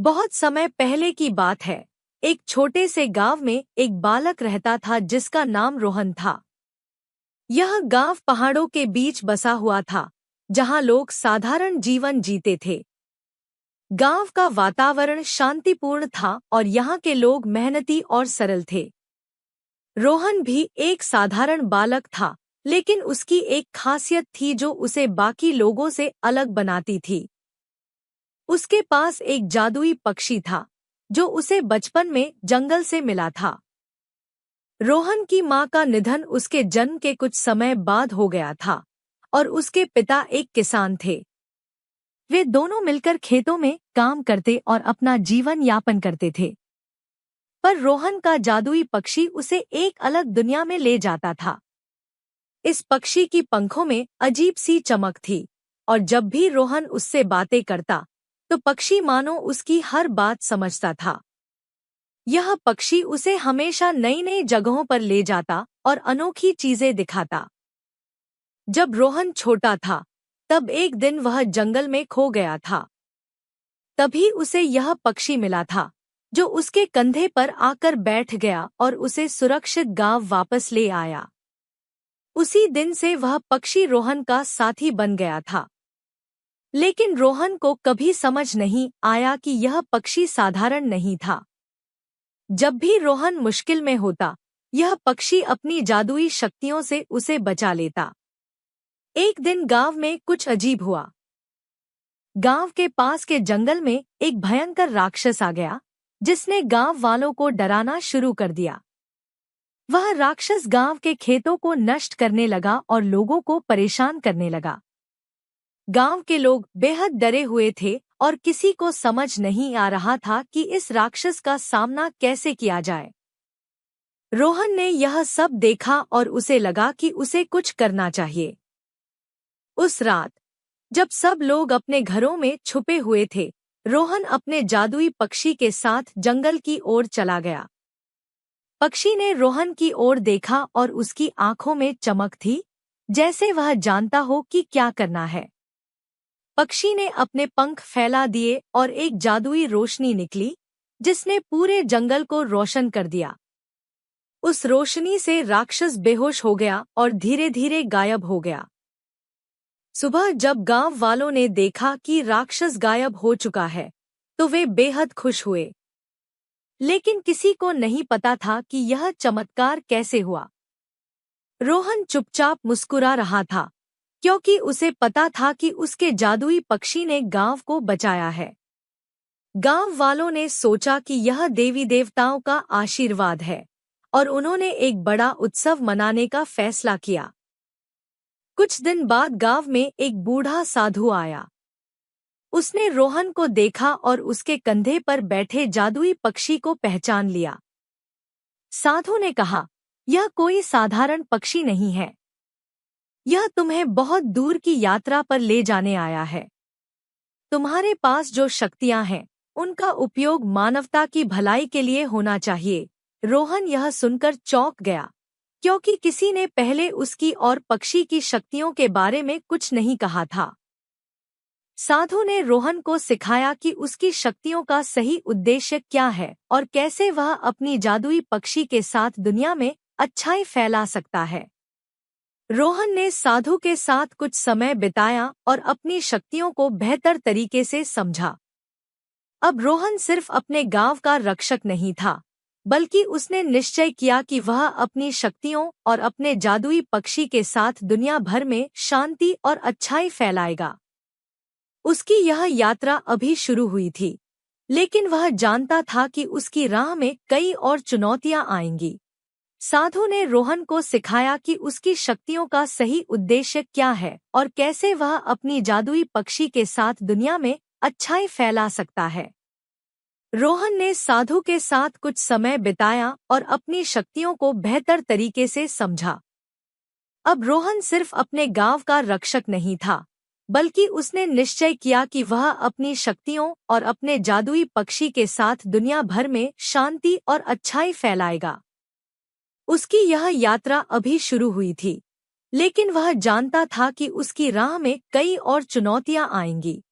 बहुत समय पहले की बात है। एक छोटे से गांव में एक बालक रहता था जिसका नाम रोहन था। यह गांव पहाड़ों के बीच बसा हुआ था, जहां लोग साधारण जीवन जीते थे। गांव का वातावरण शांतिपूर्ण था और यहाँ के लोग मेहनती और सरल थे। रोहन भी एक साधारण बालक था, लेकिन उसकी एक खासियत थी जो उसे बाकी लोगों से अलग बनाती थी। उसके पास एक जादुई पक्षी था, जो उसे बचपन में जंगल से मिला था। रोहन की मां का निधन उसके जन्म के कुछ समय बाद हो गया था और उसके पिता एक किसान थे। वे दोनों मिलकर खेतों में काम करते और अपना जीवन यापन करते थे। पर रोहन का जादुई पक्षी उसे एक अलग दुनिया में ले जाता था। इस पक्षी की पंखों में अजीब सी चमक थी और जब भी रोहन उससे बातें करता तो पक्षी मानो उसकी हर बात समझता था। यह पक्षी उसे हमेशा नई नई जगहों पर ले जाता और अनोखी चीजें दिखाता। जब रोहन छोटा था, तब एक दिन वह जंगल में खो गया था। तभी उसे यह पक्षी मिला था, जो उसके कंधे पर आकर बैठ गया और उसे सुरक्षित गांव वापस ले आया। उसी दिन से वह पक्षी रोहन का साथी बन गया था। लेकिन रोहन को कभी समझ नहीं आया कि यह पक्षी साधारण नहीं था। जब भी रोहन मुश्किल में होता, यह पक्षी अपनी जादुई शक्तियों से उसे बचा लेता। एक दिन गांव में कुछ अजीब हुआ। गांव के पास के जंगल में एक भयंकर राक्षस आ गया, जिसने गांव वालों को डराना शुरू कर दिया। वह राक्षस गांव के खेतों को नष्ट करने लगा और लोगों को परेशान करने लगा। गांव के लोग बेहद डरे हुए थे और किसी को समझ नहीं आ रहा था कि इस राक्षस का सामना कैसे किया जाए। रोहन ने यह सब देखा और उसे लगा कि उसे कुछ करना चाहिए। उस रात, जब सब लोग अपने घरों में छुपे हुए थे, रोहन अपने जादुई पक्षी के साथ जंगल की ओर चला गया। पक्षी ने रोहन की ओर देखा और उसकी आंखों में चमक थी, जैसे वह जानता हो कि क्या करना है। पक्षी ने अपने पंख फैला दिए और एक जादुई रोशनी निकली, जिसने पूरे जंगल को रोशन कर दिया। उस रोशनी से राक्षस बेहोश हो गया और धीरे धीरे गायब हो गया। सुबह जब गांव वालों ने देखा कि राक्षस गायब हो चुका है, तो वे बेहद खुश हुए। लेकिन किसी को नहीं पता था कि यह चमत्कार कैसे हुआ। रोहन चुपचाप मुस्कुरा रहा था, क्योंकि उसे पता था कि उसके जादुई पक्षी ने गांव को बचाया है। गांव वालों ने सोचा कि यह देवी देवताओं का आशीर्वाद है और उन्होंने एक बड़ा उत्सव मनाने का फैसला किया। कुछ दिन बाद गांव में एक बूढ़ा साधु आया। उसने रोहन को देखा और उसके कंधे पर बैठे जादुई पक्षी को पहचान लिया। साधु ने कहा, यह कोई साधारण पक्षी नहीं है। यह तुम्हें बहुत दूर की यात्रा पर ले जाने आया है। तुम्हारे पास जो शक्तियां हैं, उनका उपयोग मानवता की भलाई के लिए होना चाहिए। रोहन यह सुनकर चौंक गया, क्योंकि किसी ने पहले उसकी और पक्षी की शक्तियों के बारे में कुछ नहीं कहा था। साधु ने रोहन को सिखाया कि उसकी शक्तियों का सही उद्देश्य क्या है और कैसे वह अपनी जादुई पक्षी के साथ दुनिया में अच्छाई फैला सकता है। रोहन ने साधु के साथ कुछ समय बिताया और अपनी शक्तियों को बेहतर तरीके से समझा। अब रोहन सिर्फ अपने गांव का रक्षक नहीं था, बल्कि उसने निश्चय किया कि वह अपनी शक्तियों और अपने जादुई पक्षी के साथ दुनिया भर में शांति और अच्छाई फैलाएगा। उसकी यह यात्रा अभी शुरू हुई थी, लेकिन वह जानता था कि उसकी राह में कई और चुनौतियां आएंगी। साधु ने रोहन को सिखाया कि उसकी शक्तियों का सही उद्देश्य क्या है और कैसे वह अपनी जादुई पक्षी के साथ दुनिया में अच्छाई फैला सकता है। रोहन ने साधु के साथ कुछ समय बिताया और अपनी शक्तियों को बेहतर तरीके से समझा। अब रोहन सिर्फ अपने गांव का रक्षक नहीं था, बल्कि उसने निश्चय किया कि वह अपनी शक्तियों और अपने जादुई पक्षी के साथ दुनिया भर में शांति और अच्छाई फैलाएगा। उसकी यह यात्रा अभी शुरू हुई थी, लेकिन वह जानता था कि उसकी राह में कई और चुनौतियां आएंगी।